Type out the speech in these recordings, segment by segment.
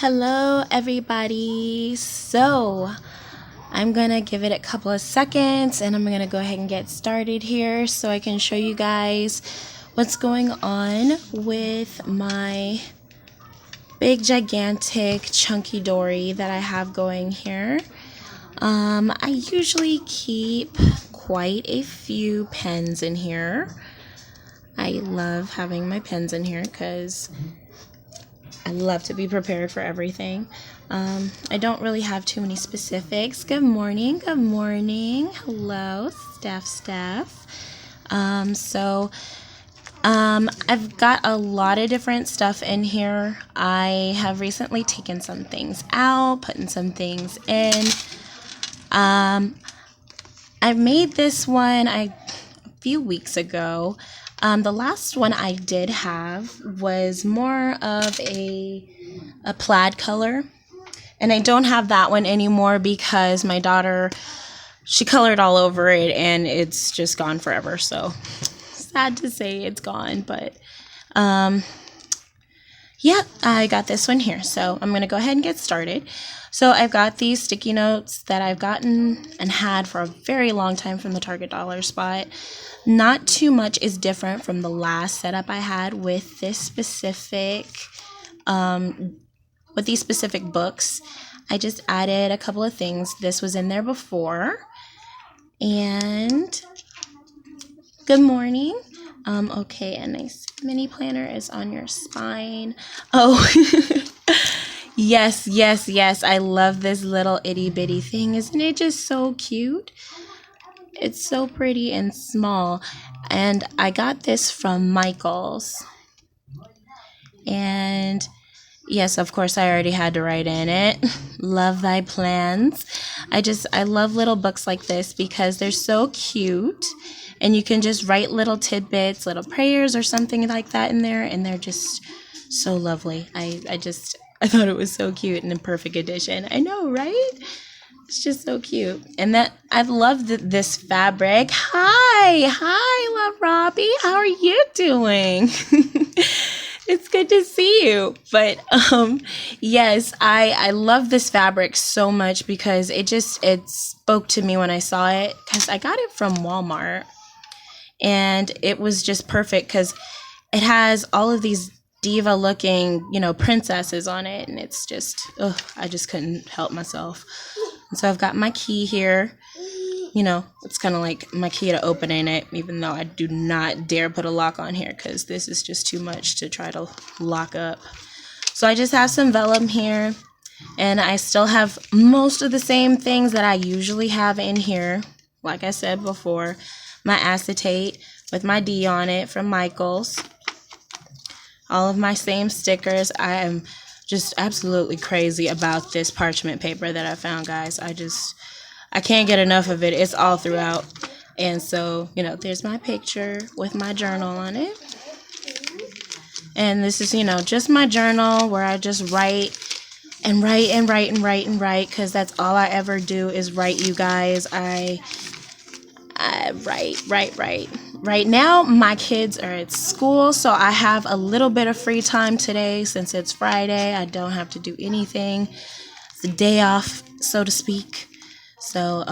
Hello, everybody. So, I'm gonna give it a couple of seconds and I'm gonna go ahead and get started here so I can show you guys what's going on with my big, gigantic, chunky dory that I have going here. I usually keep quite a few pens in here. I love having my pens in here because I love to be prepared for everything. I don't really have too many specifics. Good morning. Good morning. Hello, Steph. I've got a lot of different stuff in here. I have recently taken some things out, putting some things in. I made this one a few weeks ago. The last one I did have was more of a plaid color. And I don't have that one anymore because my daughter, she colored all over it and it's just gone forever. So sad to say it's gone. But yeah, I got this one here. So I'm going to go ahead and get started. So I've got these sticky notes that I've gotten and had for a very long time from the Target Dollar Spot. Not too much is different from the last setup I had with this specific, with these specific books. I just added a couple of things. This was in there before. And good morning. Okay, a nice mini planner is on your spine. Oh, yes. I love this little itty bitty thing. Isn't it just so cute? It's so pretty and small. And I got this from Michaels. And yes, of course, I already had to write in it. Love thy plans. I love little books like this because they're so cute. And you can just write little tidbits, little prayers or something like that in there. And they're just so lovely. I thought it was so cute and in perfect edition. I know, right? It's just so cute. And that I love this fabric. Hi, love Robbie. How are you doing? It's good to see you. But yes, I love this fabric so much because it spoke to me when I saw it because I got it from Walmart. And it was just perfect because it has all of these diva looking, princesses on it. And it's just, I just couldn't help myself. And so I've got my key here. It's kind of like my key to opening it, even though I do not dare put a lock on here because this is just too much to try to lock up. So I just have some vellum here. And I still have most of the same things that I usually have in here. Like I said before, my acetate with my D on it from Michaels. All of my same stickers. I am just absolutely crazy about this parchment paper that I found, guys. I can't get enough of it. It's all throughout. And so, there's my picture with my journal on it. And this is, just my journal where I just write and write and write and write and write because that's all I ever do is write, you guys. I write. Right now, my kids are at school, so I have a little bit of free time today since it's Friday. I don't have to do anything. It's a day off, so to speak. So,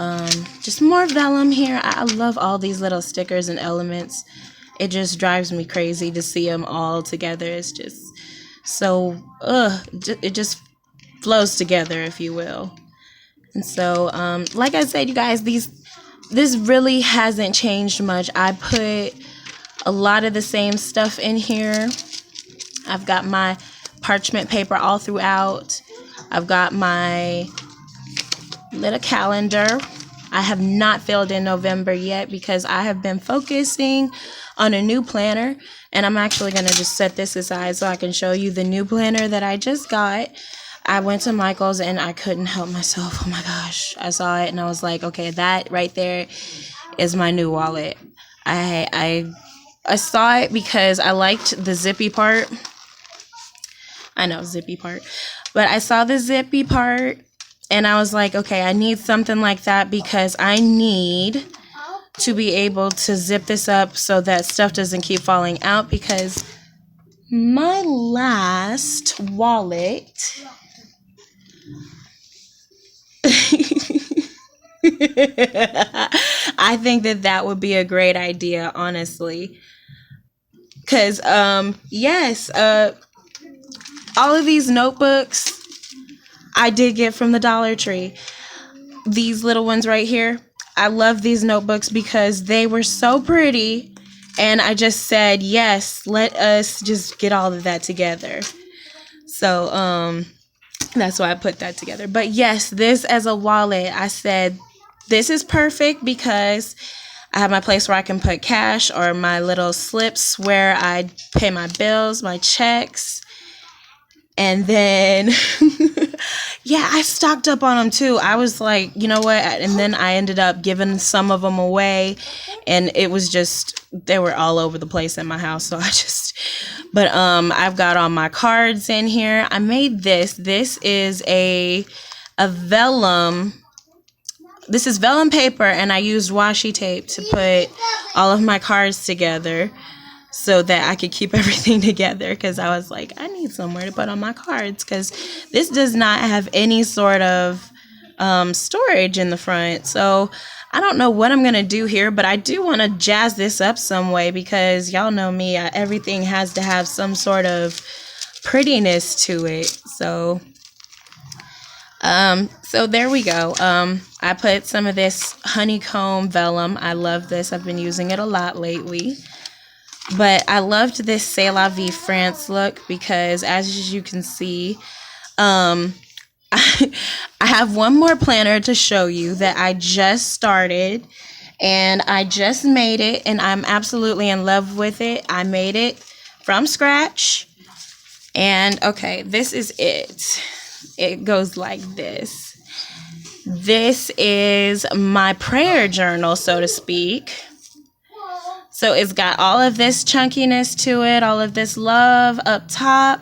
just more vellum here. I love all these little stickers and elements. It just drives me crazy to see them all together. It's just so, it just flows together, if you will. And so, like I said, you guys, this really hasn't changed much. I put a lot of the same stuff in here. I've got my parchment paper all throughout. I've got my little calendar. I have not filled in November yet because I have been focusing on a new planner. And I'm actually going to just set this aside so I can show you the new planner that I just got. I went to Michael's and I couldn't help myself. Oh my gosh. I saw it and I was like, okay, that right there is my new wallet. I saw it because I liked the zippy part. I know, zippy part. But I saw the zippy part and I was like, okay, I need something like that because I need to be able to zip this up so that stuff doesn't keep falling out because my last wallet I think that that would be a great idea, honestly. Cause yes, all of these notebooks I did get from the Dollar Tree. These little ones right here. I love these notebooks because they were so pretty. And I just said, yes, let us just get all of that together. So, that's why I put that together. But yes, this as a wallet, I said, this is perfect because I have my place where I can put cash or my little slips where I pay my bills, my checks. And then, yeah, I stocked up on them too. I was like, you know what? And then I ended up giving some of them away. And it was just, they were all over the place in my house. So but I've got all my cards in here. I made this. This is a vellum. This is vellum paper, and I used washi tape to put all of my cards together so that I could keep everything together, because I was like, I need somewhere to put on my cards because this does not have any sort of storage in the front. So I don't know what I'm going to do here, but I do want to jazz this up some way because y'all know me. Everything has to have some sort of prettiness to it. So there we go. I put some of this honeycomb vellum. I love this. I've been using it a lot lately. But I loved this C'est La Vie France look because, as you can see, I have one more planner to show you that I just started, and I just made it, and I'm absolutely in love with it. I made it from scratch, and okay, this is it. It goes like this. This is my prayer journal, so to speak. So it's got all of this chunkiness to it, all of this love up top.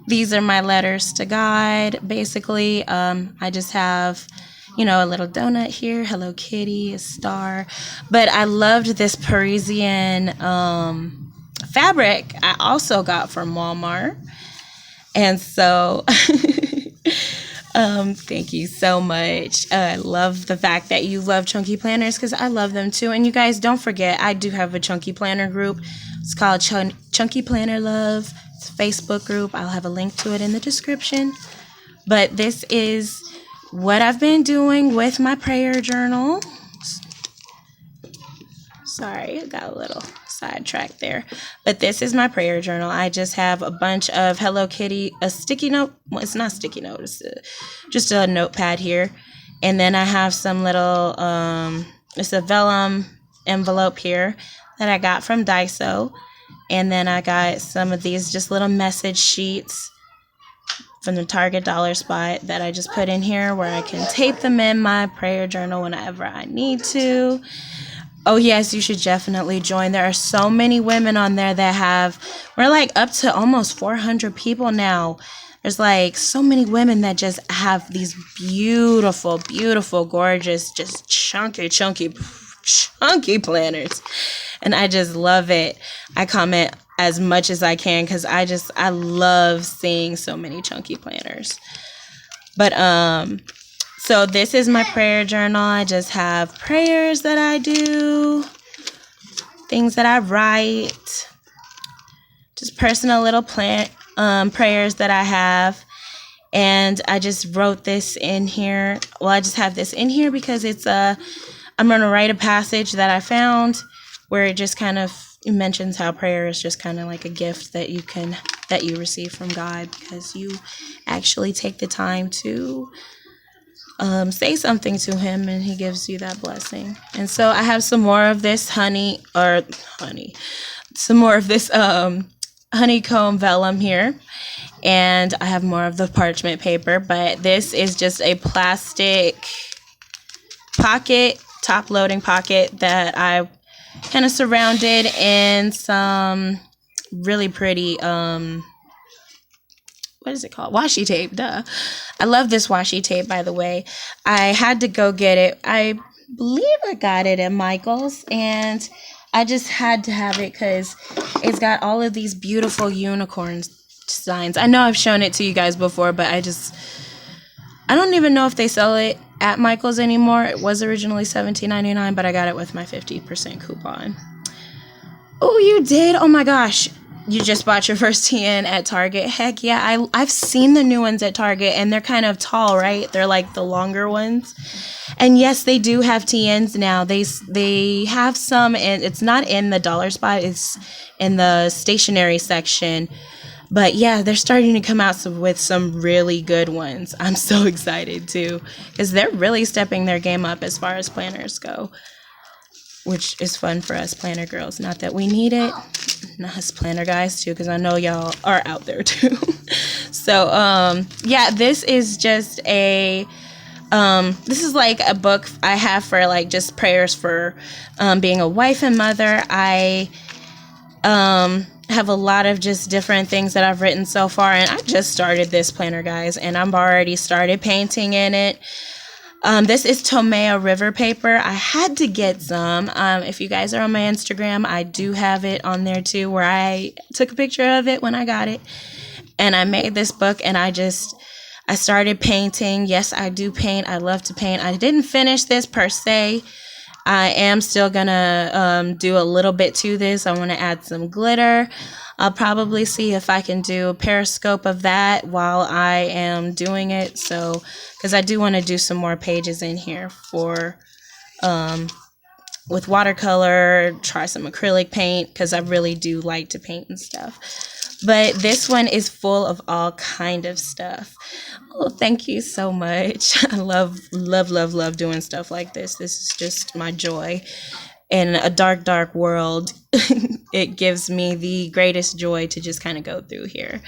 These are my letters to God, basically. I just have, a little donut here, Hello Kitty, a star. But I loved this Parisian fabric I also got from Walmart. And so... thank you so much. I love the fact that you love chunky planners because I love them too. And you guys, don't forget, I do have a chunky planner group. It's called Chunky Planner Love. It's a Facebook group. I'll have a link to it in the description. But this is what I've been doing with my prayer journal. Sorry, I got a little sidetracked there. But this is my prayer journal. I just have a bunch of Hello Kitty, a sticky note. Well, it's not sticky note. It's just a notepad here. And then I have some little, it's a vellum envelope here that I got from Daiso. And then I got some of these just little message sheets from the Target dollar spot that I just put in here where I can tape them in my prayer journal whenever I need to. Oh, yes, you should definitely join. There are so many women on there that we're like up to almost 400 people now. There's like so many women that just have these beautiful, beautiful, gorgeous, just chunky planners. And I just love it. I comment as much as I can because I love seeing so many chunky planners. But, so this is my prayer journal. I just have prayers that I do, things that I write, just personal little prayers that I have. And I just wrote this in here. Well, I just have this in here because I'm going to write a passage that I found where it just kind of mentions how prayer is just kind of like a gift that you receive from God because you actually take the time to say something to him and he gives you that blessing. And so I have some more of this some more of this honeycomb vellum here, and I have more of the parchment paper, but this is just a plastic pocket, top loading pocket that I kind of surrounded in some really pretty what is it called? Washi tape, duh. I love this washi tape, by the way. I had to go get it. I believe I got it at Michael's, and I just had to have it because it's got all of these beautiful unicorn designs. I know I've shown it to you guys before, but I don't even know if they sell it at Michael's anymore. It was originally $17.99, but I got it with my 50% coupon. Oh, you did? Oh my gosh. You just bought your first TN at Target? Heck yeah. I've seen the new ones at Target, and they're kind of tall, right? They're like the longer ones. And yes, they do have TNs now. They have some, and it's not in the dollar spot. It's in the stationery section. But yeah, they're starting to come out with some really good ones. I'm so excited too, because they're really stepping their game up as far as planners go, which is fun for us planner girls. Not that we need it, not us planner guys too, because I know y'all are out there too. So yeah, this is just this is like a book I have for like just prayers for being a wife and mother. I have a lot of just different things that I've written so far, and I just started this planner, guys, and I've already started painting in it. This is Tomeo River paper. I had to get some. If you guys are on my Instagram, I do have it on there too, where I took a picture of it when I got it, and I made this book, and I started painting. Yes, I do paint. I love to paint. I didn't finish this per se. I am still gonna do a little bit to this. I want to add some glitter. I'll probably see if I can do a periscope of that while I am doing it. So, because I do want to do some more pages in here for with watercolor, try some acrylic paint, because I really do like to paint and stuff. But this one is full of all kind of stuff. Oh, thank you so much. I love doing stuff like this. This is just my joy. In a dark, dark world, it gives me the greatest joy to just kind of go through here.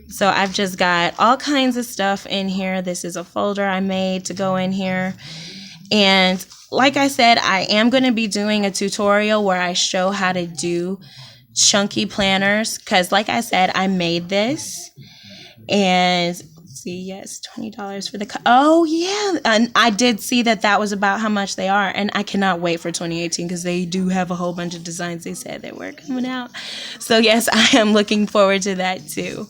So I've just got all kinds of stuff in here. This is a folder I made to go in here. And like I said, I am going to be doing a tutorial where I show how to do chunky planners, because like I said, I made this, and see, yes, $20 for the oh yeah, and I did see that was about how much they are, and I cannot wait for 2018, because they do have a whole bunch of designs they said that were coming out. So yes, I am looking forward to that too.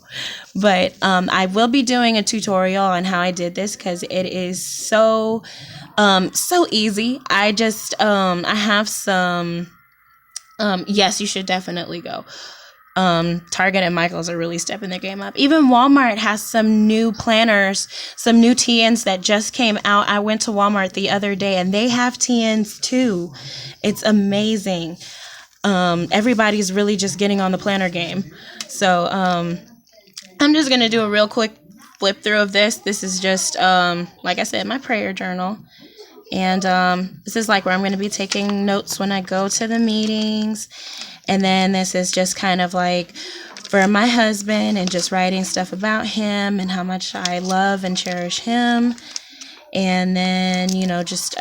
But I will be doing a tutorial on how I did this, because it is so easy. I just I have some yes, you should definitely go. Target and Michael's are really stepping their game up. Even Walmart has some new planners, some new TNs that just came out. I went to Walmart the other day, and they have TNs too. It's amazing. Everybody's really just getting on the planner game. So I'm just going to do a real quick flip through of this. This is just, like I said, my prayer journal. And this is like where I'm going to be taking notes when I go to the meetings. And then this is just kind of like for my husband, and just writing stuff about him and how much I love and cherish him. And then, you know, just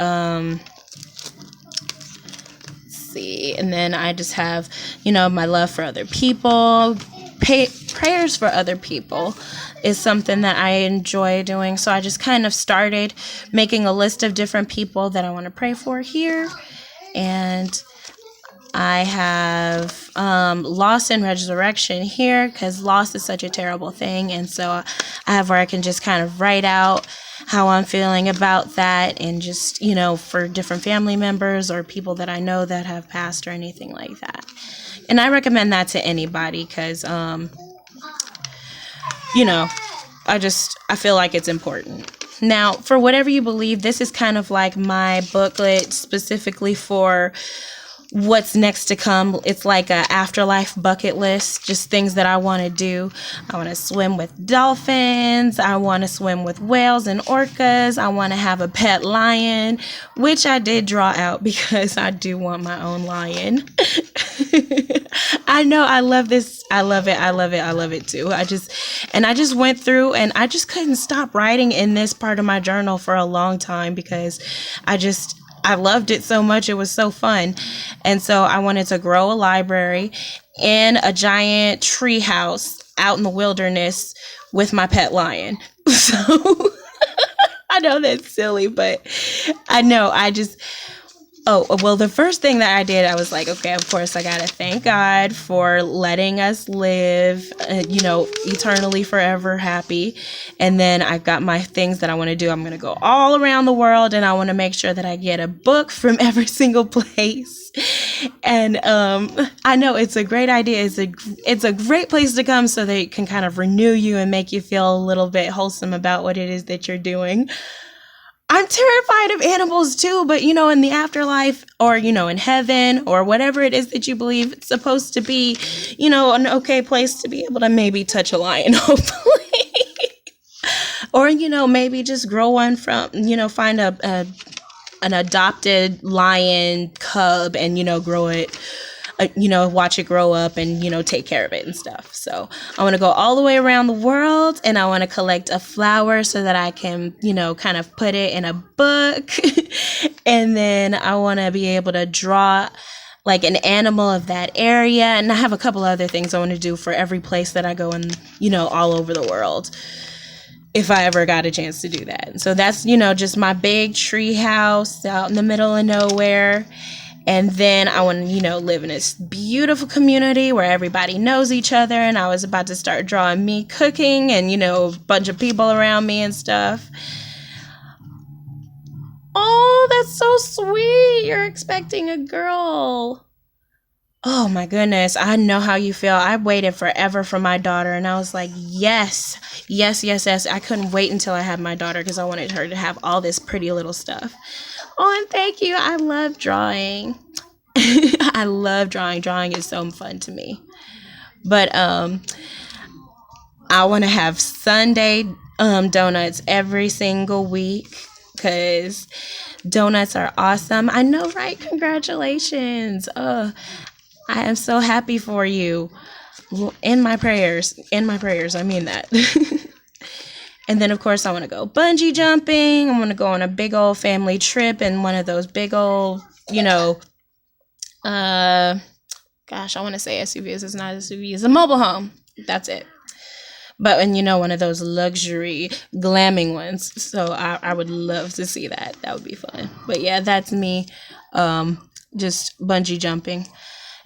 see. And then I just have, you know, my love for other people. Prayers for other people is something that I enjoy doing. So I just kind of started making a list of different people that I want to pray for here. And I have loss and resurrection here, because loss is such a terrible thing. And so I have where I can just kind of write out how I'm feeling about that, and just, you know, for different family members or people that I know that have passed or anything like that. And I recommend that to anybody, because, you know, I feel like it's important. Now, for whatever you believe, this is kind of like my booklet specifically for what's next to come. It's like a afterlife bucket list, just things that I want to do. I want to swim with dolphins. I want to swim with whales and orcas. I want to have a pet lion, which I did draw out because I do want my own lion. I know, I love this. I love it. I love it. I love it too. I just went through, and I just couldn't stop writing in this part of my journal for a long time, because I loved it so much. It was so fun. And so I wanted to grow a library in a giant tree house out in the wilderness with my pet lion. So I know that's silly, but I know Oh, well, the first thing that I did, I was like, okay, of course, I got to thank God for letting us live, eternally forever happy. And then I got my things that I want to do. I'm going to go all around the world, and I want to make sure that I get a book from every single place. And I know it's a great idea. It's a great place to come so they can kind of renew you and make you feel a little bit wholesome about what it is that you're doing. I'm terrified of animals too, but in the afterlife or, in heaven or whatever it is that you believe it's supposed to be, an okay place to be able to maybe touch a lion, hopefully. Or, maybe just grow one from, find an adopted lion cub and, grow it. Watch it grow up and, take care of it and stuff. So I want to go all the way around the world, and I want to collect a flower so that I can, kind of put it in a book. And then I want to be able to draw like an animal of that area. And I have a couple other things I want to do for every place that I go in, all over the world, if I ever got a chance to do that. So that's, just my big tree house out in the middle of nowhere. And then I want to, live in this beautiful community where everybody knows each other. And I was about to start drawing me cooking and, a bunch of people around me and stuff. Oh, that's so sweet. You're expecting a girl. Oh, my goodness. I know how you feel. I waited forever for my daughter. And I was like, yes. I couldn't wait until I had my daughter because I wanted her to have all this pretty little stuff. Oh, and thank you. I love drawing. I love drawing. Drawing is so fun to me. But I want to have Sunday donuts every single week because donuts are awesome. I know, right? Congratulations. I am so happy for you. In my prayers, I mean that. And then, of course, I want to go bungee jumping. I want to go on a big old family trip in one of those big old, I want to say SUVs. It's not SUV. It's a mobile home. That's it. But, one of those luxury glamming ones. So I would love to see that. That would be fun. But, yeah, that's me just bungee jumping.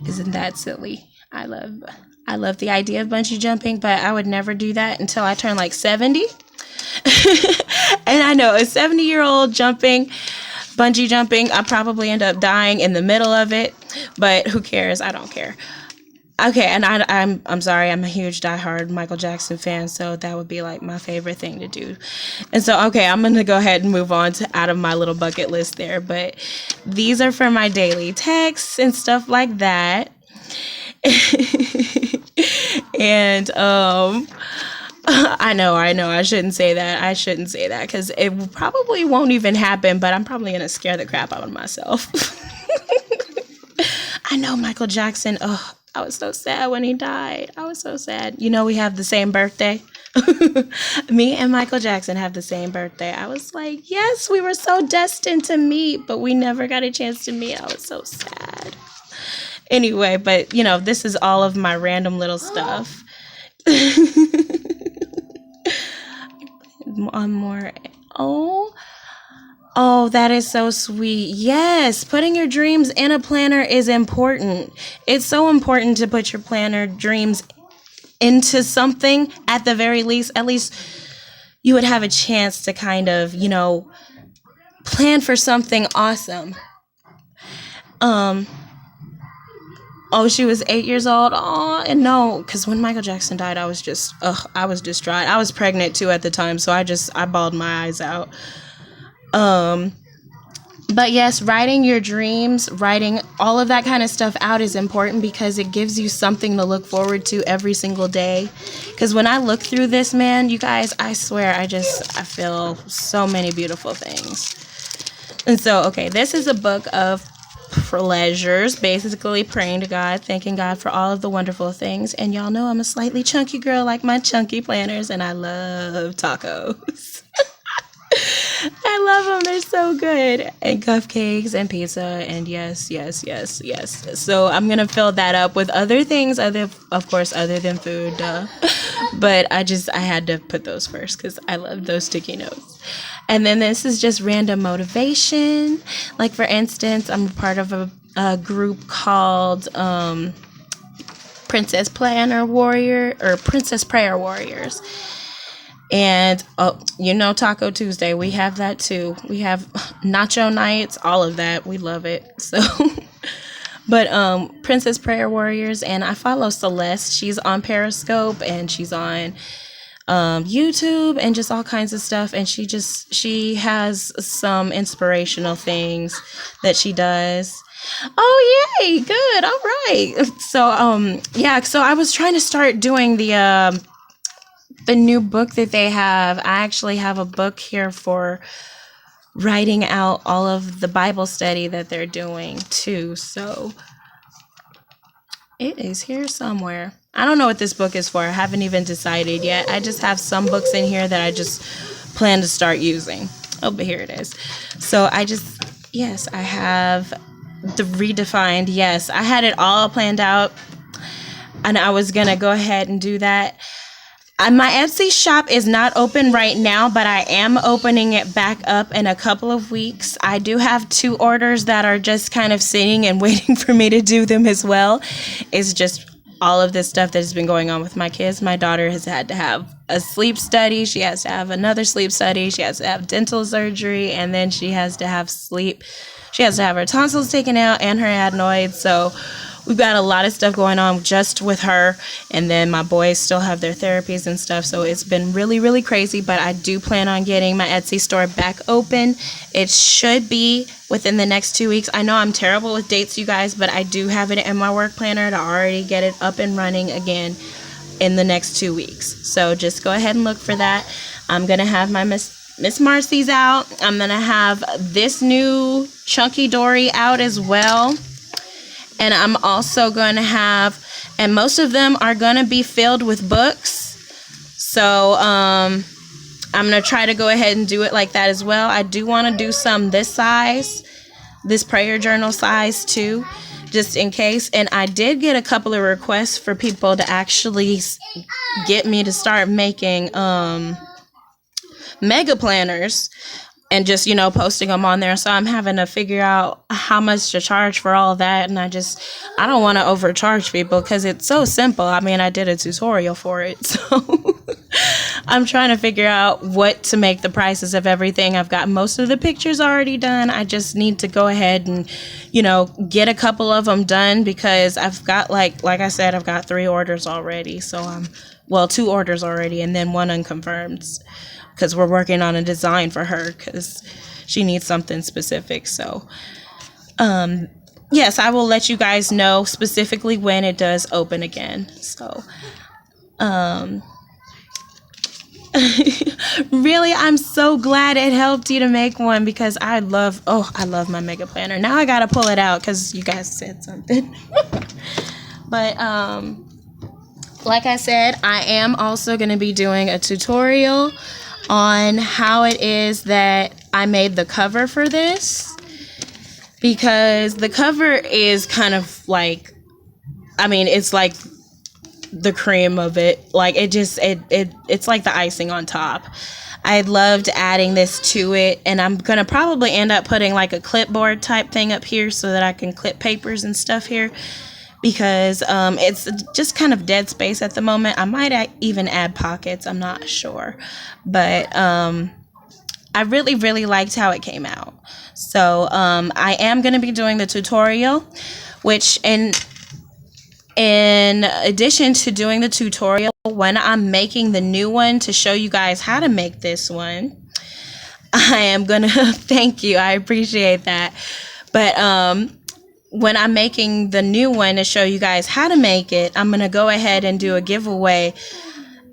Isn't that silly? I love the idea of bungee jumping, but I would never do that until I turn like 70. And I know a 70-year-old bungee jumping, I'll probably end up dying in the middle of it, but who cares? I don't care. Okay, and I'm sorry, I'm a huge diehard Michael Jackson fan, so that would be like my favorite thing to do. And so, okay, I'm going to go ahead and move on to out of my little bucket list there, but these are for my daily texts and stuff like that. And I know I shouldn't say that because it probably won't even happen, but I'm probably gonna scare the crap out of myself. I know Michael Jackson. Oh, I was so sad when he died. I was so sad. We have the same birthday. Me and Michael Jackson have the same birthday. I was like, yes, we were so destined to meet, but we never got a chance to meet. I was so sad. Anyway, but, this is all of my random little stuff. One more. Oh, that is so sweet. Yes, putting your dreams in a planner is important. It's so important to put your planner dreams into something at the very least. At least you would have a chance to kind of, plan for something awesome. Oh, she was 8 years old. Oh, and no, because when Michael Jackson died, I was distraught. I was pregnant too at the time, so I bawled my eyes out. But yes, writing your dreams, writing all of that kind of stuff out is important because it gives you something to look forward to every single day. Because when I look through this, man, you guys, I swear, I feel so many beautiful things. And so, okay, this is a book of pleasures, basically praying to God, thanking God for all of the wonderful things. And y'all know I'm a slightly chunky girl like my chunky planners, and I love tacos. I love them. They're so good. And cupcakes and pizza and yes, yes, yes, yes. So I'm gonna fill that up with other things, other of course, other than food. Duh. But I had to put those first because I love those sticky notes. And then this is just random motivation. Like for instance, I'm a part of a group called Princess Planner Warrior or Princess Prayer Warriors. And Taco Tuesday, we have that too. We have nacho nights, all of that. We love it. So but Princess Prayer Warriors, and I follow Celeste. She's on Periscope and she's on YouTube and just all kinds of stuff, and she has some inspirational things that she does. Oh yay, good. All right. So I was trying to start doing the new book that they have. I actually have a book here for writing out all of the Bible study that they're doing too. So it is here somewhere. I don't know what this book is for. I haven't even decided yet. I just have some books in here that I just plan to start using. Oh, but here it is. So yes, I have the Redefined. Yes, I had it all planned out and I was going to go ahead and do that. My Etsy shop is not open right now, but I am opening it back up in a couple of weeks. I do have 2 orders that are just kind of sitting and waiting for me to do them as well. It's just all of this stuff that has been going on with my kids. My daughter has had to have a sleep study. She has to have another sleep study. She has to have dental surgery, and then she has to have sleep. She has to have her tonsils taken out and her adenoids. So we've got a lot of stuff going on just with her, and then my boys still have their therapies and stuff, so it's been really, really crazy, but I do plan on getting my Etsy store back open. It should be within the next 2 weeks. I know I'm terrible with dates, you guys, but I do have it in my work planner to already get it up and running again in the next 2 weeks. So just go ahead and look for that. I'm going to have my Miss Marcy's out. I'm going to have this new Chunky Dory out as well. And I'm also going to have, and most of them are going to be filled with books. So I'm going to try to go ahead and do it like that as well. I do want to do some this size, this prayer journal size too, just in case. And I did get a couple of requests for people to actually get me to start making mega planners and just, posting them on there. So I'm having to figure out how much to charge for all that. And I don't want to overcharge people because it's so simple. I mean, I did a tutorial for it. So I'm trying to figure out what to make the prices of everything. I've got most of the pictures already done. I just need to go ahead and, get a couple of them done because I've got, like I said, I've got 3 orders already. So 2 orders already and then 1 unconfirmed, because we're working on a design for her because she needs something specific. So, yes, I will let you guys know specifically when it does open again. So, really, I'm so glad it helped you to make one because I love my mega planner. Now I got to pull it out because you guys said something. But, like I said, I am also going to be doing a tutorial on how it is that I made the cover for this, because the cover is kind of like, it's like the cream of it. Like it's like the icing on top. I loved adding this to it, and I'm gonna probably end up putting like a clipboard type thing up here so that I can clip papers and stuff here, because it's just kind of dead space at the moment. I might even add pockets. I'm not sure. But I really, really liked how it came out. So I am going to be doing the tutorial, which in addition to doing the tutorial, when I'm making the new one to show you guys how to make this one, I am going to thank you. I appreciate that. But when I'm making the new one to show you guys how to make it, I'm going to go ahead and do a giveaway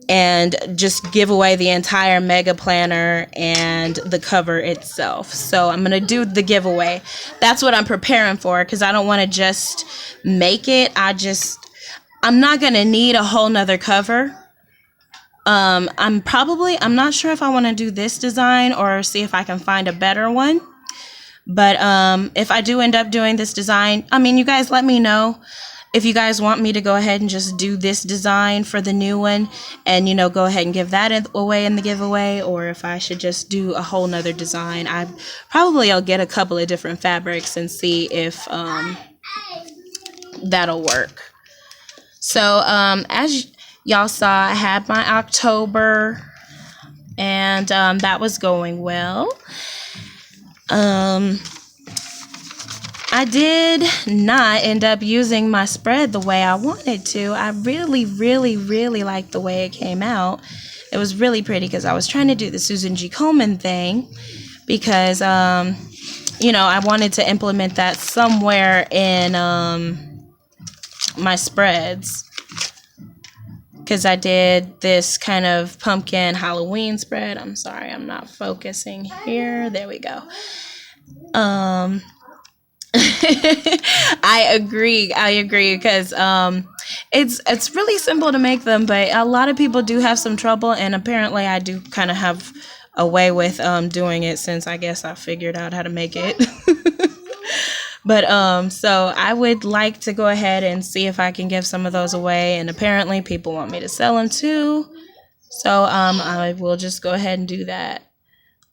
and just give away the entire mega planner and the cover itself. So I'm going to do the giveaway. That's what I'm preparing for, because I don't want to just make it. I'm not going to need a whole nother cover. I'm not sure if I want to do this design or see if I can find a better one. But if I do end up doing this design, I mean, you guys let me know if you guys want me to go ahead and just do this design for the new one and, you know, go ahead and give that away in the giveaway, or if I should just do a whole nother design. I'll get a couple of different fabrics and see if that'll work. So as y'all saw, I had my October, and that was going well. I did not end up using my spread the way I wanted to. I really, really, really liked the way it came out. It was really pretty because I was trying to do the Susan G. Komen thing because, you know, I wanted to implement that somewhere in my spreads. Because I did this kind of pumpkin Halloween spread. I'm sorry, I'm not focusing here. There we go. I agree because it's really simple to make them, but a lot of people do have some trouble, and apparently I do kind of have a way with doing it, since I guess I figured out how to make it. But so I would like to go ahead and see if I can give some of those away, and apparently people want me to sell them too. So I will just go ahead and do that.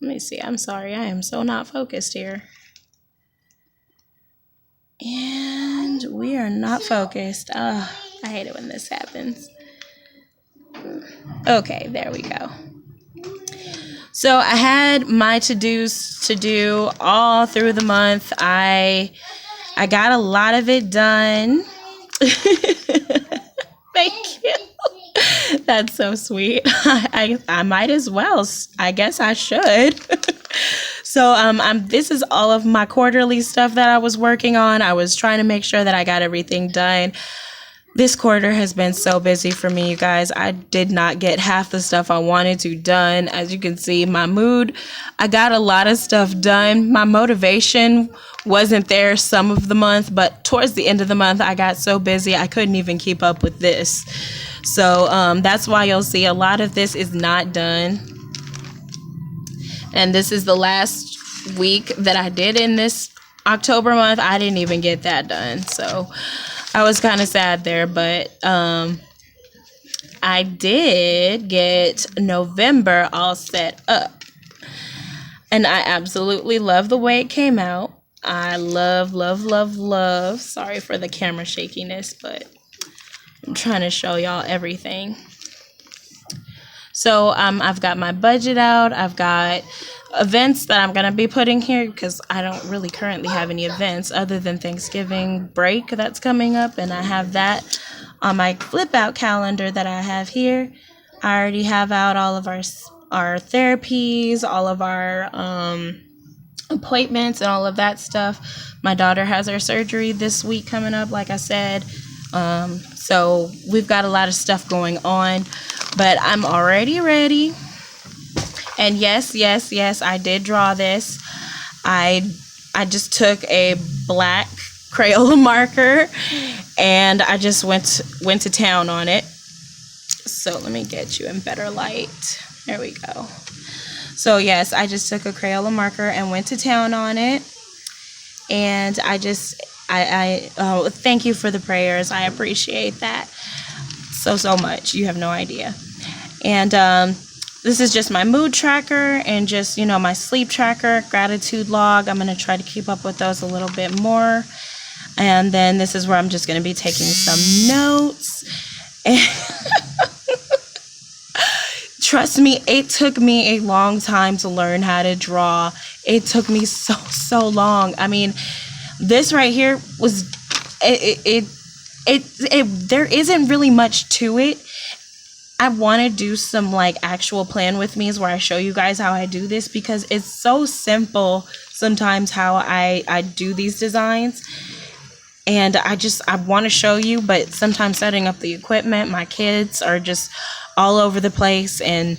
Let me see. I'm sorry, I am so not focused here. And we are not focused. I hate it when this happens. Okay, there we go. So I had my to-dos to do all through the month. I got a lot of it done. Thank you. That's so sweet. I might as well. I guess I should. So this is all of my quarterly stuff that I was working on. I was trying to make sure that I got everything done. This quarter has been so busy for me, you guys. I did not get half the stuff I wanted to done. As you can see, my mood, I got a lot of stuff done. My motivation wasn't there some of the month, but towards the end of the month, I got so busy, I couldn't even keep up with this. So that's why you'll see a lot of this is not done. And this is the last week that I did in this October month. I didn't even get that done. So I was kind of sad there, but I did get November all set up. And I absolutely love the way it came out. I love, love, love, love. Sorry for the camera shakiness, but I'm trying to show y'all everything. So I've got my budget out. I've got events that I'm going to be putting here because I don't really currently have any events other than Thanksgiving break that's coming up. And I have that on my flip out calendar that I have here. I already have out all of our therapies, all of our appointments and all of that stuff. My daughter has her surgery this week coming up, like I said. So we've got a lot of stuff going on, but I'm already ready. And yes, I did draw this. I just took a black Crayola marker and I just went to town on it. So let me get you in better light. There we go. So yes, I just took a Crayola marker and went to town on it. And I thank you for the prayers. I appreciate that so much. You have no idea. And this is just my mood tracker and just, you know, my sleep tracker, gratitude log. I'm going to try to keep up with those a little bit more. And then this is where I'm just going to be taking some notes. And trust me, it took me a long time to learn how to draw. It took me so long. I mean, this right here was there isn't really much to it. I want to do some like actual plan with me's where I show you guys how I do this, because it's so simple sometimes how I do these designs. And I want to show you, but sometimes setting up the equipment, my kids are just all over the place, and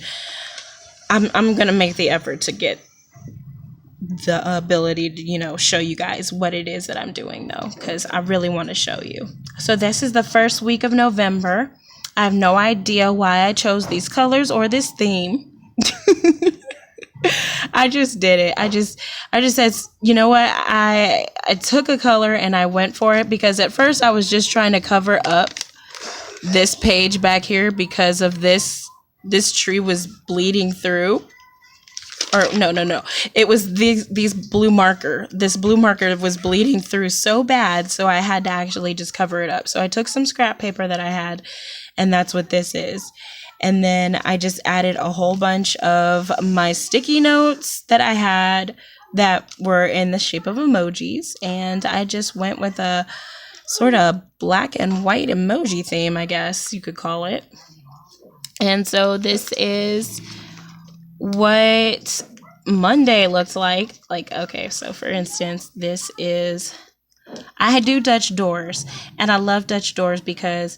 I'm going to make the effort to get the ability to, you know, show you guys what it is that I'm doing though, because I really want to show you. So this is the first week of November. I have no idea why I chose these colors or this theme. I just did it. I just said, you know what? I took a color and I went for it, because at first I was just trying to cover up this page back here because of this tree was bleeding through. Or no. It was these blue marker. This blue marker was bleeding through so bad, so I had to actually just cover it up. So I took some scrap paper that I had, and that's what this is. And then I just added a whole bunch of my sticky notes that I had that were in the shape of emojis, and I just went with a sort of black and white emoji theme, I guess you could call it. And so this is what Monday looks like. Like, okay, so for instance, this is, I do Dutch doors, and I love Dutch doors because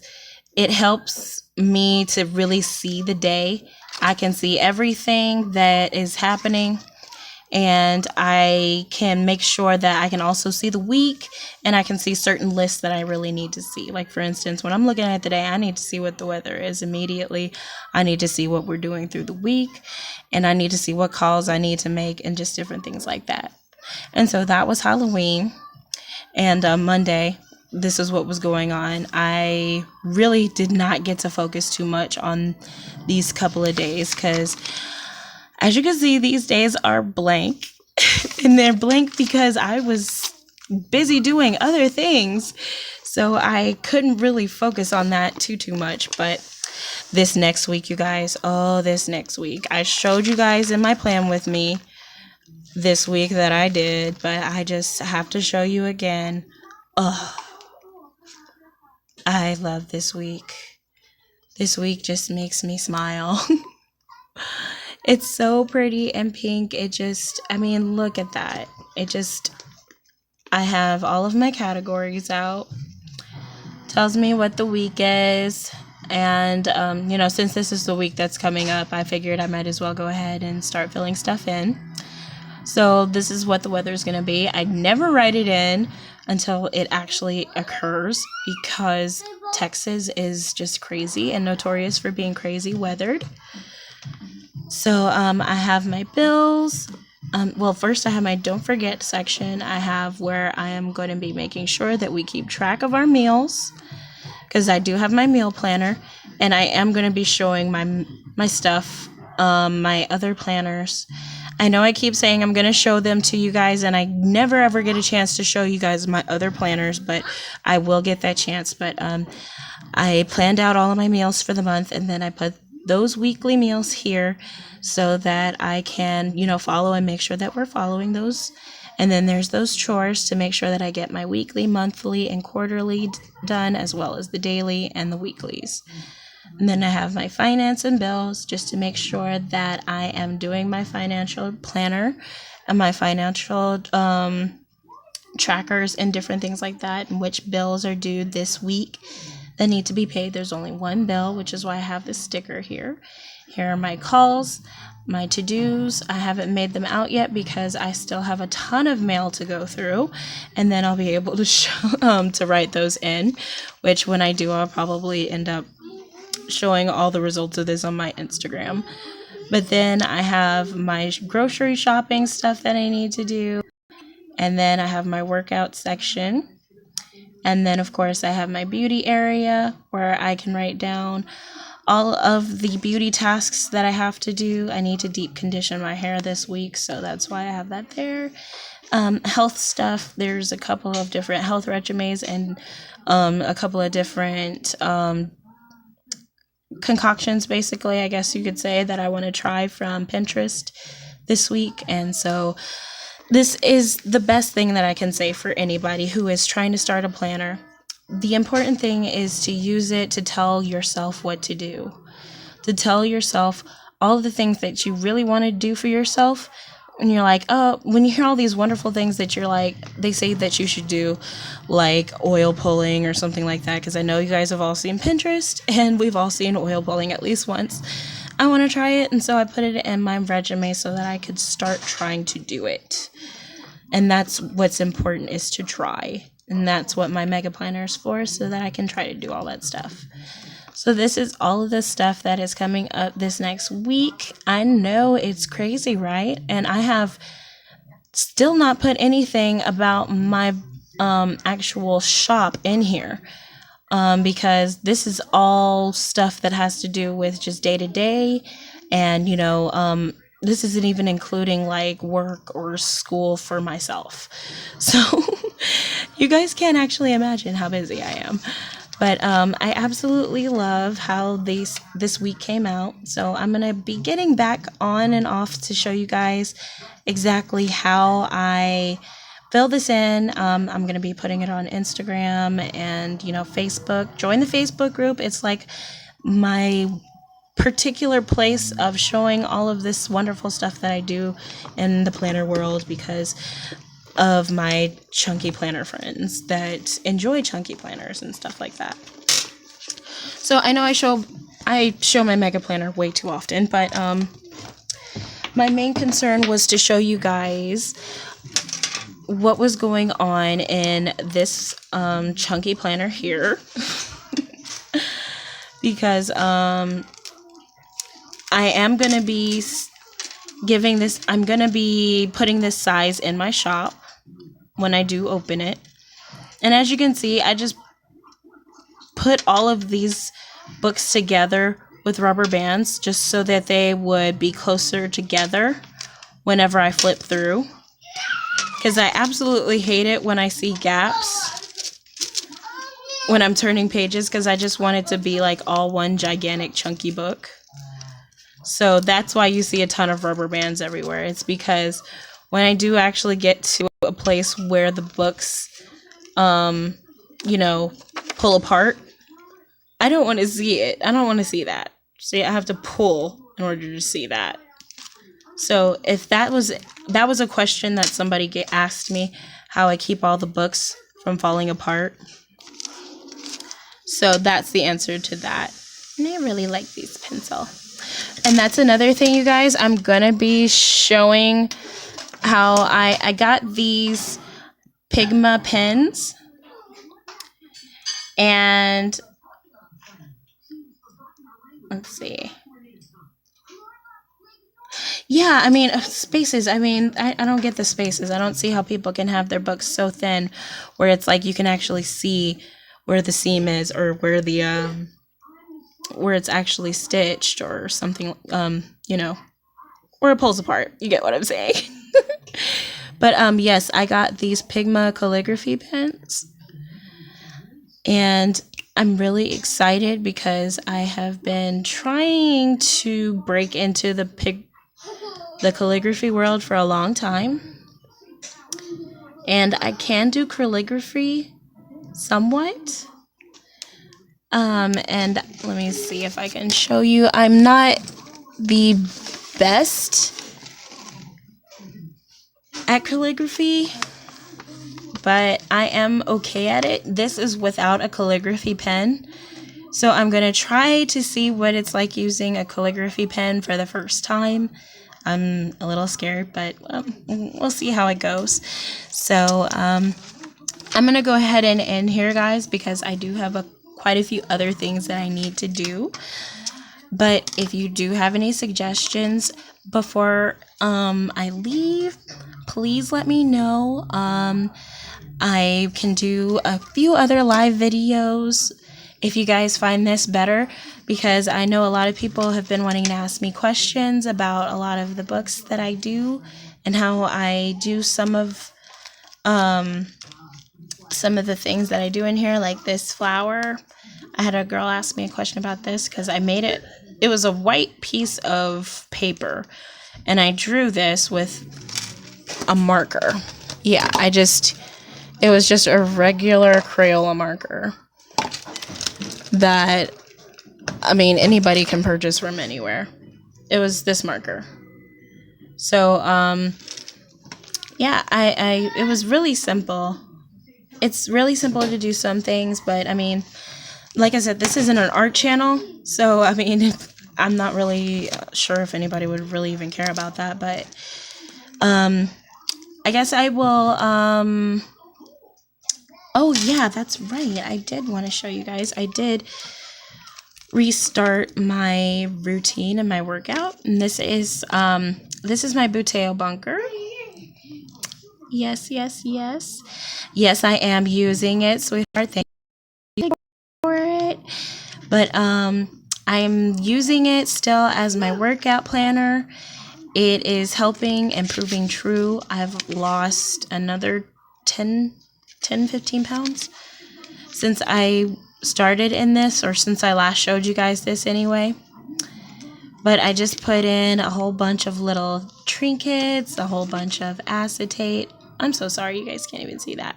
it helps me to really see the day. I can see everything that is happening, and I can make sure that I can also see the week, and I can see certain lists that I really need to see. Like, for instance, when I'm looking at the day, I need to see what the weather is immediately. I need to see what we're doing through the week, and I need to see what calls I need to make, and just different things like that. And so that was Halloween, and Monday, this is what was going on. I really did not get to focus too much on these couple of days because, as you can see, these days are blank. And they're blank because I was busy doing other things. So I couldn't really focus on that too much. But this next week, you guys, this next week, I showed you guys in my plan with me this week that I did, but I just have to show you again. I love this week. This week just makes me smile. It's so pretty and pink. It just, I mean, look at that. I have all of my categories out. Tells me what the week is. And, since this is the week that's coming up, I figured I might as well go ahead and start filling stuff in. So this is what the weather is going to be. I never write it in until it actually occurs, because Texas is just crazy and notorious for being crazy weathered. So I have my bills. First I have my don't forget section. I have where I am going to be making sure that we keep track of our meals, because I do have my meal planner, and I am going to be showing my stuff, my other planners. I know I keep saying I'm going to show them to you guys, and I never ever get a chance to show you guys my other planners, but I will get that chance. But I planned out all of my meals for the month, and then I put those weekly meals here so that I can, follow and make sure that we're following those. And then there's those chores to make sure that I get my weekly, monthly, and quarterly done, as well as the daily and the weeklies. And then I have my finance and bills, just to make sure that I am doing my financial planner and my financial trackers and different things like that, and which bills are due this week that need to be paid. There's only one bill, which is why I have this sticker here. Here are my calls, my to-dos. I haven't made them out yet because I still have a ton of mail to go through, and then I'll be able to to write those in, which when I do, I'll probably end up showing all the results of this on my Instagram. But then I have my grocery shopping stuff that I need to do, and then I have my workout section. And then, of course, I have my beauty area where I can write down all of the beauty tasks that I have to do. I need to deep condition my hair this week, so that's why I have that there. Health stuff, there's a couple of different health regimens and a couple of different concoctions, basically, I guess you could say, that I want to try from Pinterest this week. And so this is the best thing that I can say for anybody who is trying to start a planner. The important thing is to use it to tell yourself what to do, to tell yourself all of the things that you really want to do for yourself. And you're like, when you hear all these wonderful things that you're like, they say that you should do, like oil pulling or something like that, because I know you guys have all seen Pinterest, and we've all seen oil pulling at least once. I want to try it, and so I put it in my resume so that I could start trying to do it. And that's what's important, is to try. And that's what my mega planner is for, so that I can try to do all that stuff. So this is all of the stuff that is coming up this next week. I know it's crazy, right? And I have still not put anything about my actual shop in here, because this is all stuff that has to do with just day to day, and this isn't even including like work or school for myself. So you guys can't actually imagine how busy I am. But I absolutely love how this week came out. So I'm going to be getting back on and off to show you guys exactly how I fill this in. I'm going to be putting it on Instagram and, Facebook. Join the Facebook group. It's like my particular place of showing all of this wonderful stuff that I do in the planner world, because of my chunky planner friends that enjoy chunky planners and stuff like that. So I know I show my mega planner way too often, but my main concern was to show you guys what was going on in this chunky planner here. Because I am going to be I'm going to be putting this size in my shop when I do open it. And as you can see, I just put all of these books together with rubber bands just so that they would be closer together whenever I flip through. Because I absolutely hate it when I see gaps when I'm turning pages, because I just want it to be like all one gigantic chunky book. So that's why you see a ton of rubber bands everywhere. It's because when I do actually get to a place where the books, pull apart, I don't want to see it. I don't want to see that. See, I have to pull in order to see that. So if that was a question that somebody asked me, how I keep all the books from falling apart. So that's the answer to that. And I really like these pencil. And that's another thing, you guys. I'm going to be showing how I got these Pigma pens. And let's see. Yeah, I mean, spaces. I mean, I don't get the spaces. I don't see how people can have their books so thin where it's like you can actually see where the seam is, or where the where it's actually stitched or something, where it pulls apart. You get what I'm saying? But yes, I got these Pigma calligraphy pens, and I'm really excited because I have been trying to break into the calligraphy world for a long time, and I can do calligraphy somewhat. And let me see if I can show you. I'm not the best at calligraphy, but I am okay at it. This is without a calligraphy pen. So I'm going to try to see what it's like using a calligraphy pen for the first time. I'm a little scared, but we'll see how it goes. So I'm going to go ahead and end here, guys, because I do have quite a few other things that I need to do. But if you do have any suggestions before I leave, please let me know. I can do a few other live videos if you guys find this better, because I know a lot of people have been wanting to ask me questions about a lot of the books that I do and how I do some of the things that I do in here, like this flower. I had a girl ask me a question about this because I made it. It was a white piece of paper, and I drew this with a marker. Yeah, it was just a regular Crayola marker that, I mean, anybody can purchase from anywhere. It was this marker. So, yeah, it was really simple. It's really simple to do some things, but I mean, like I said, this isn't an art channel, so I mean, I'm not really sure if anybody would really even care about that, but I guess I will, oh yeah, that's right, I did want to show you guys, I did restart my routine and my workout. And this is my Buteo bunker. Yes, yes, yes. Yes, I am using it, sweetheart. Thank you for it. But I'm using it still as my workout planner. It is helping and proving true. I've lost another 15 pounds since I started in this, or since I last showed you guys this anyway. But I just put in a whole bunch of little trinkets, a whole bunch of acetate. I'm so sorry, you guys can't even see that.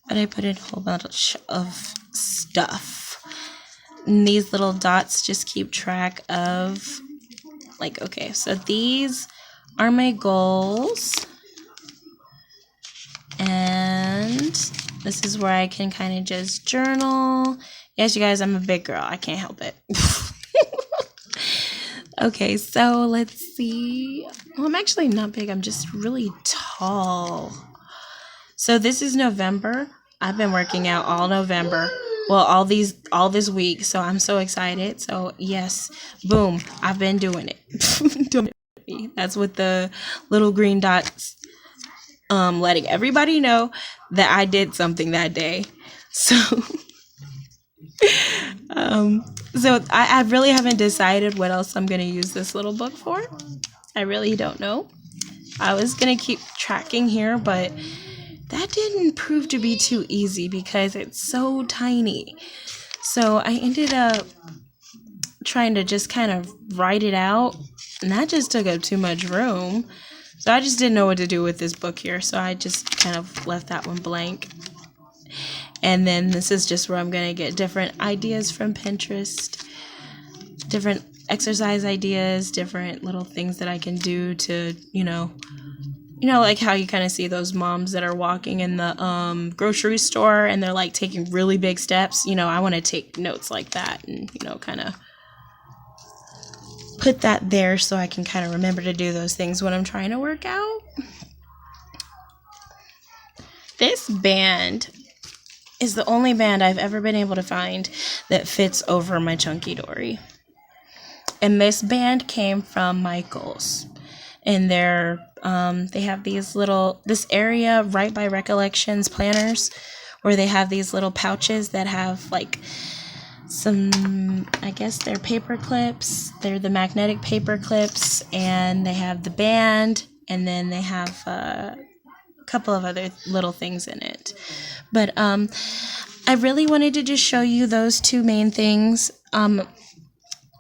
But I put in a whole bunch of stuff. And these little dots just keep track of, like, okay, so these are my goals. And this is where I can kind of just journal. Yes, you guys, I'm a big girl. I can't help it. Okay, so let's see. Well, I'm actually not big. I'm just really tall. So this is November. I've been working out all November. Well, all this week. So I'm so excited. So yes, boom, I've been doing it. That's with the little green dots. Letting everybody know that I did something that day. So, so I really haven't decided what else I'm going to use this little book for. I really don't know. I was going to keep tracking here, but that didn't prove to be too easy because it's so tiny. So I ended up trying to just kind of write it out, and that just took up too much room. So I just didn't know what to do with this book here, so I just kind of left that one blank. And then this is just where I'm going to get different ideas from Pinterest, different exercise ideas, different little things that I can do to, like how you kind of see those moms that are walking in the grocery store and they're like taking really big steps. I want to take notes like that and, kind of put that there so I can kind of remember to do those things when I'm trying to work out. This band is the only band I've ever been able to find that fits over my Chunky Dory. And this band came from Michaels. And they have this area right by Recollections Planners where they have these little pouches that have like some, I guess they're paper clips. They're the magnetic paper clips, and they have the band, and then they have a couple of other little things in it. But I really wanted to just show you those two main things.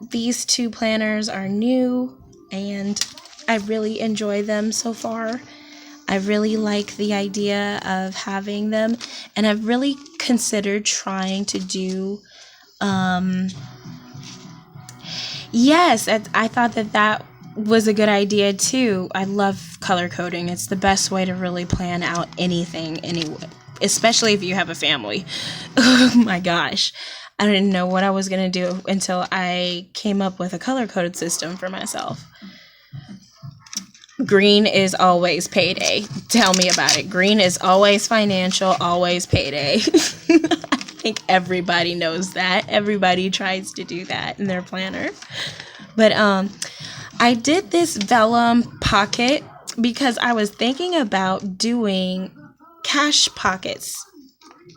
These two planners are new, and I really enjoy them so far. I really like the idea of having them, and I've really considered trying to do yes, I thought that was a good idea too. I love color coding. It's the best way to really plan out anything, anyway, especially if you have a family. Oh my gosh. I didn't know what I was going to do until I came up with a color coded system for myself. Green is always payday. Tell me about it. Green is always financial, always payday. I think everybody knows that. Everybody tries to do that in their planner. But I did this vellum pocket because I was thinking about doing cash pockets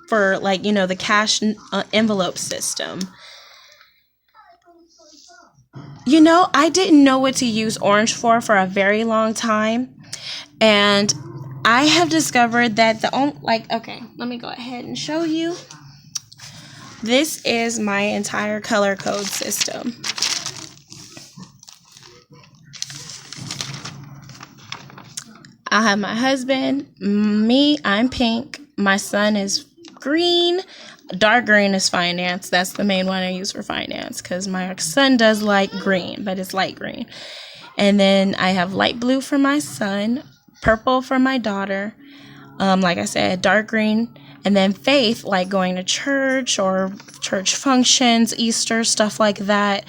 for, like, the cash envelope system. I didn't know what to use orange for a very long time. And I have discovered that okay, let me go ahead and show you. This is my entire color code system. I have my husband, me, I'm pink, my son is green, dark green is finance. That's the main one I use for finance because my son does like green, but it's light green. And then I have light blue for my son, purple for my daughter, like I said, dark green, and then faith, like going to church or church functions, Easter, stuff like that,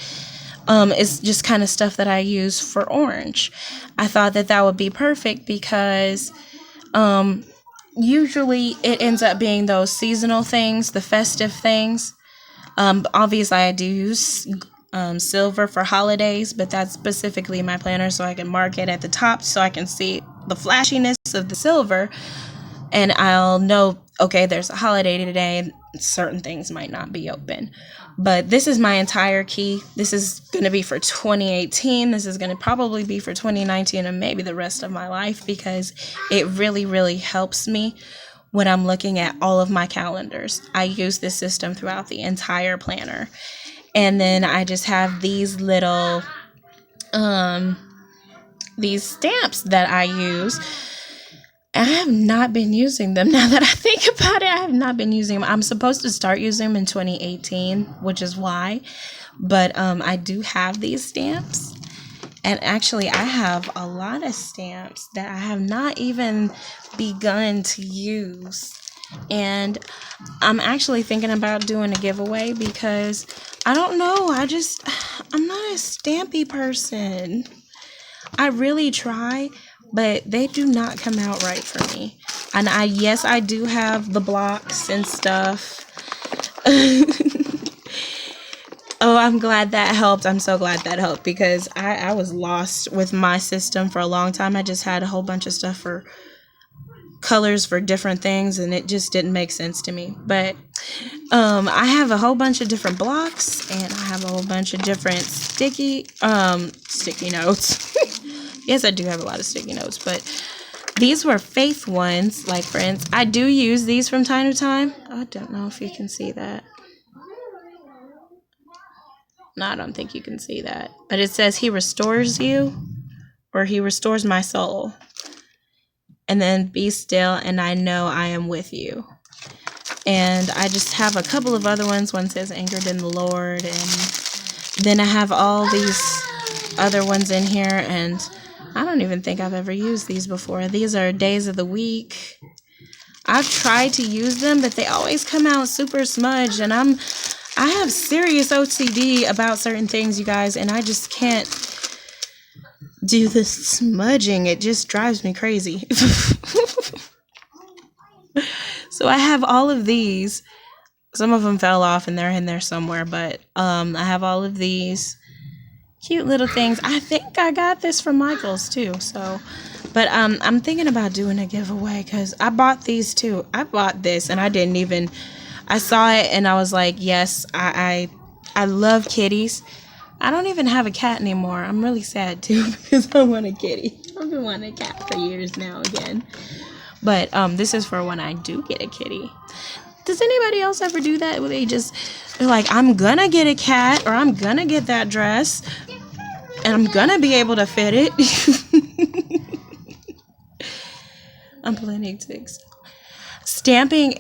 is just kind of stuff that I use for orange. I thought that would be perfect because usually it ends up being those seasonal things, the festive things. Obviously, I do use silver for holidays, but that's specifically my planner so I can mark it at the top so I can see the flashiness of the silver, and I'll know, okay, there's a holiday today, certain things might not be open. But this is my entire key. This is going to be for 2018. This is going to probably be for 2019 and maybe the rest of my life, because it really, really helps me when I'm looking at all of my calendars. I use this system throughout the entire planner. And then I just have these little these stamps that I use. I have not been using them. Now that I think about it, I have not been using them. I'm supposed to start using them in 2018, which is why. But I do have these stamps. And actually, I have a lot of stamps that I have not even begun to use. And I'm actually thinking about doing a giveaway because I don't know. I'm not a stampy person. I really try, but they do not come out right for me. And yes, I do have the blocks and stuff. Oh, I'm glad that helped. I'm so glad that helped, because I was lost with my system for a long time. I just had a whole bunch of stuff for colors for different things, and it just didn't make sense to me. But I have a whole bunch of different blocks, and I have a whole bunch of different sticky notes. Yes, I do have a lot of sticky notes, but these were Faith ones, like friends. I do use these from time to time. I don't know if you can see that. No, I don't think you can see that. But it says he restores you, or he restores my soul. And then be still, and I know I am with you. And I just have a couple of other ones. One says anchored in the Lord. And then I have all these other ones in here, and I don't even think I've ever used these before. These are days of the week. I've tried to use them, but they always come out super smudged, and I have serious OCD about certain things, you guys, and I just can't do the smudging. It just drives me crazy. So I have all of these. Some of them fell off and they're in there somewhere, but I have all of these cute little things. I think I got this from Michael's too. So, but I'm thinking about doing a giveaway because I bought these too. I bought this and I saw it and I was like, yes, I love kitties. I don't even have a cat anymore. I'm really sad too because I want a kitty. I've been wanting a cat for years now again. But this is for when I do get a kitty. Does anybody else ever do that? Where they're like, I'm gonna get a cat, or I'm gonna get that dress, and I'm gonna be able to fit it. I'm planning to. Stamping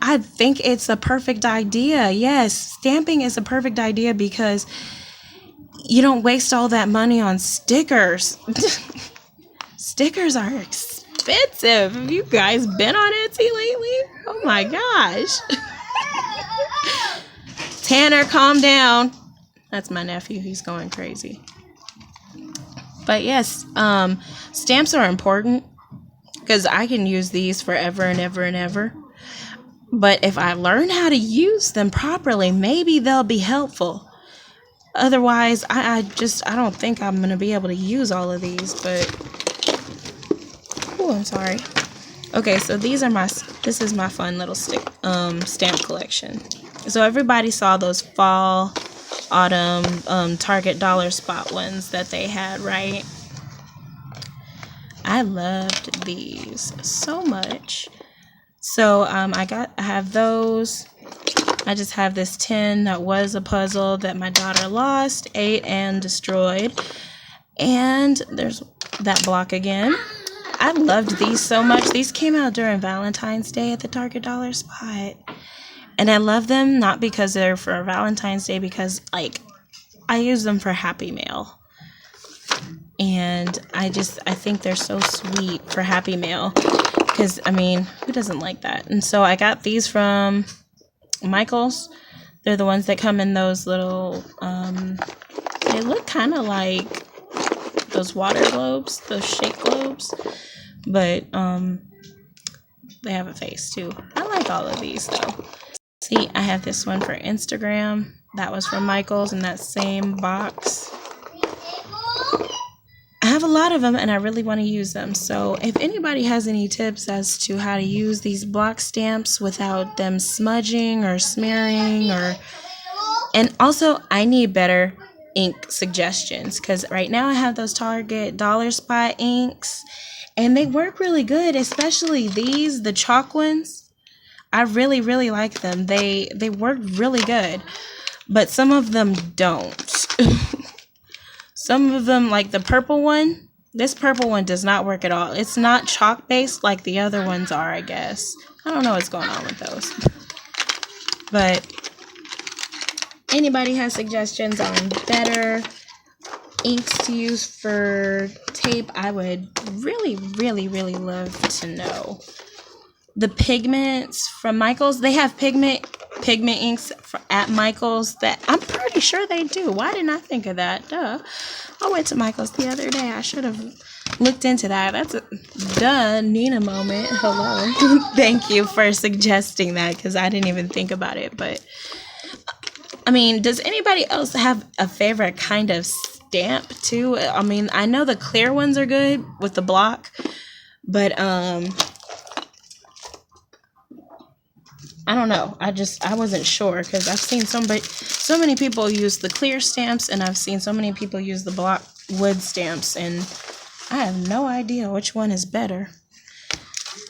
I think it's a perfect idea. Yes, stamping is a perfect idea because you don't waste all that money on stickers. Stickers are expensive. Have you guys been on Etsy lately? Oh my gosh. Tanner, calm down. That's my nephew. He's going crazy. But yes, stamps are important because I can use these forever and ever and ever. But if I learn how to use them properly, maybe they'll be helpful. Otherwise, I don't think I'm going to be able to use all of these, but oh, I'm sorry. Okay, so this is my fun little stamp collection. So everybody saw those fall, autumn, Target dollar spot ones that they had, right? I loved these so much. So I have those. I just have this tin that was a puzzle that my daughter lost, ate, and destroyed. And there's that block again. I loved these so much. These came out during Valentine's Day at the Target dollar spot. And I love them not because they're for Valentine's Day, because like I use them for Happy Mail. And I think they're so sweet for Happy Mail. Because, I mean, who doesn't like that? And so I got these from Michael's. They're the ones that come in those little, they look kind of like those water globes, those shake globes. But they have a face too. I like all of these though. See, I have this one for Instagram. That was from Michaels in that same box. I have a lot of them and I really want to use them. So if anybody has any tips as to how to use these block stamps without them smudging or smearing, and also I need better ink suggestions, because right now I have those Target Dollar Spot inks and they work really good, especially these, the chalk ones. I really, really like them. They work really good, but some of them don't. Some of them, like the purple one, this purple one does not work at all. It's not chalk based like the other ones are, I guess. I don't know what's going on with those. But anybody has suggestions on better inks to use for tape, I would really, really, really love to know. The pigments from Michaels, they have pigment inks at Michaels that I'm pretty sure they do. Why didn't I think of that? Duh. I went to Michaels the other day. I should have looked into that. That's a duh Nina moment. Hello. Thank you for suggesting that, because I didn't even think about it. But I mean, does anybody else have a favorite kind of stamp too? I mean, I know the clear ones are good with the block, but I don't know. I wasn't sure, because I've seen so many people use the clear stamps and I've seen so many people use the block wood stamps, and I have no idea which one is better.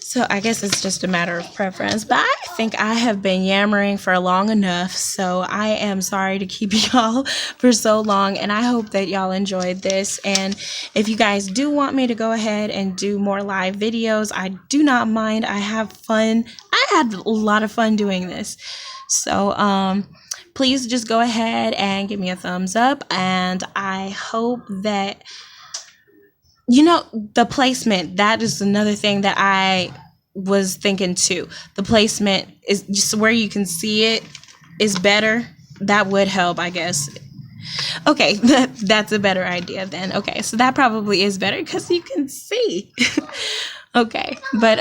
So I guess it's just a matter of preference. But I think I have been yammering for long enough, so I am sorry to keep y'all for so long, and I hope that y'all enjoyed this. And if you guys do want me to go ahead and do more live videos, I do not mind. I have fun. I had a lot of fun doing this. So please just go ahead and give me a thumbs up, and I hope that, you know, the placement, that is another thing that I was thinking too. The placement is just where you can see it is better. That would help, I guess. Okay, that's a better idea then. Okay, so that probably is better because you can see. Okay, but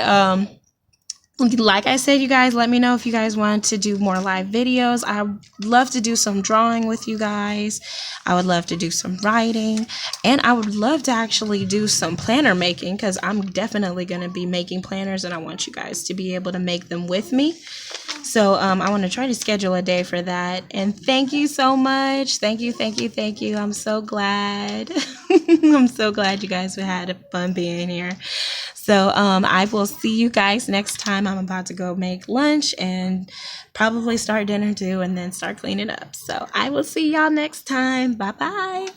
like I said, you guys, let me know if you guys want to do more live videos. I would love to do some drawing with you guys. I would love to do some writing. And I would love to actually do some planner making, because I'm definitely going to be making planners and I want you guys to be able to make them with me. So I want to try to schedule a day for that. And thank you so much. Thank you, thank you, thank you. I'm so glad. I'm so glad you guys had fun being here. So I will see you guys next time. I'm about to go make lunch and probably start dinner too, and then start cleaning up. So I will see y'all next time. Bye-bye.